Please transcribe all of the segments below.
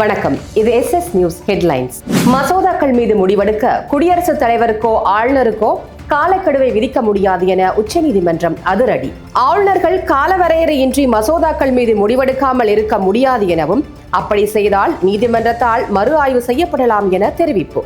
வணக்கம். இது SS news headlines. மசோதாக்கள் மீது முடிவெடுக்க குடியரசுத் தலைவருக்கோ ஆளுநருக்கோ காலக்கெடுவை விதிக்க முடியாது என உச்சநீதிமன்றம் அதிரடி. ஆளுநர்கள் காலவரையறையின்றி மசோதாக்கள் மீது முடிவெடுக்காமல் இருக்க முடியாது எனவும், அப்படி செய்தால் நீதிமன்றத்தால் மறு ஆய்வு செய்யப்படலாம் என தெரிவிப்பு.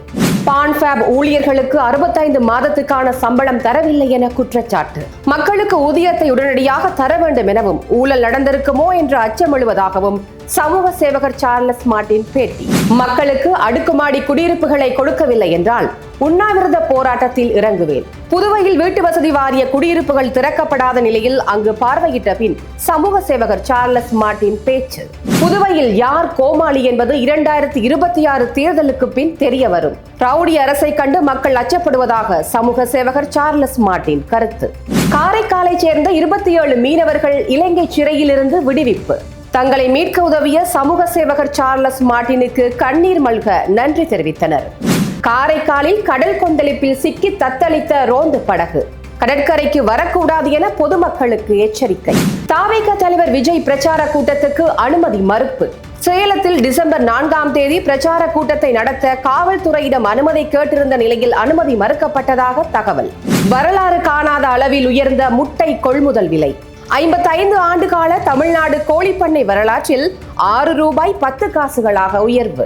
பான்ஃபேப் ஊழியர்களுக்கு 65 மாதத்துக்கான சம்பளம் தரவில்லை என குற்றச்சாட்டு. மக்களுக்கு ஊதியத்தை உடனடியாக தர வேண்டும் எனவும், ஊழல் நடந்திருக்குமோ என்ற அச்சம் எழுவதாகவும் சமூக சேவகர் சார்லஸ் மார்டின் பேட்டி. மக்களுக்கு அடுக்குமாடி குடியிருப்புகளை கொடுக்கவில்லை என்றால் உண்ணாவிரத போராட்டத்தில் இறங்குவேன். புதுவையில் வீட்டு வசதி வாரிய குடியிருப்புகள் திறக்கப்படாத நிலையில் அங்கு பார்வையிட்ட பின் சமூக சேவகர் சார்லஸ் மார்டின் பேச்சு. புதுவையில் யார் கோமாளி என்பது 2026 தேர்தலுக்கு பின் தெரிய வரும். ரவுடி அரசை கண்டு மக்கள் அச்சப்படுவதாக சமூக சேவகர் சார்லஸ் மார்டின் கருத்து. காரைக்காலை சேர்ந்த 27 மீனவர்கள் இலங்கை சிறையில் இருந்து விடுவிப்பு. தங்களை மீட்க உதவிய சமூக சேவகர் சார்லஸ் மார்டினுக்கு கண்ணீர் மல்க நன்றி தெரிவித்தனர். காரைக்காலில் கடல் கொந்தளிப்பில் சிக்கி தத்தளித்த ரோந்து படகு கடற்கரைக்கு வரக்கூடாது என பொதுமக்களுக்கு எச்சரிக்கை. தாவேக தலைவர் விஜய் பிரச்சார கூட்டத்துக்கு அனுமதி மறுப்பு. சேலத்தில் டிசம்பர் 4ஆம் தேதி பிரச்சார கூட்டத்தை நடத்த காவல்துறையிடம் அனுமதி கேட்டிருந்த நிலையில் அனுமதி மறுக்கப்பட்டதாக தகவல். வரலாறு காணாத அளவில் உயர்ந்த முட்டை கொள்முதல் விலை. 55 ஆண்டு கால தமிழ்நாடு கோழிப்பண்ணை வரலாற்றில் ₹6.10 உயர்வு.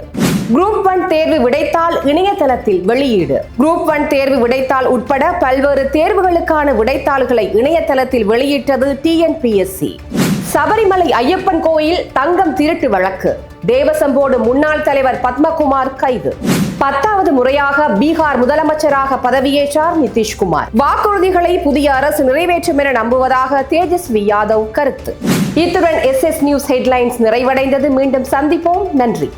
குரூப் 1 தேர்வு விடைத்தாள் இணையதளத்தில் வெளியீடு. குரூப் 1 தேர்வு விடைத்தாள் உட்பட பல்வேறு தேர்வுகளுக்கான விடைத்தாள்களை இணையதளத்தில் வெளியிட்டது TNPSC. சபரிமலை ஐயப்பன் கோயில் தங்கம் திருட்டு வழக்கு. தேவசம் போர்டு முன்னாள் தலைவர் பத்மகுமார் கைது. 10வது முறையாக பீகார் முதலமைச்சராக பதவியேற்றார் நிதிஷ்குமார். வாக்குறுதிகளை புதிய அரசு நிறைவேற்றும் என நம்புவதாக தேஜஸ்வி யாதவ் கருத்து. இத்துடன் SS நியூஸ் ஹெட்லைன்ஸ் நிறைவடைந்தது. மீண்டும் சந்திப்போம். நன்றி.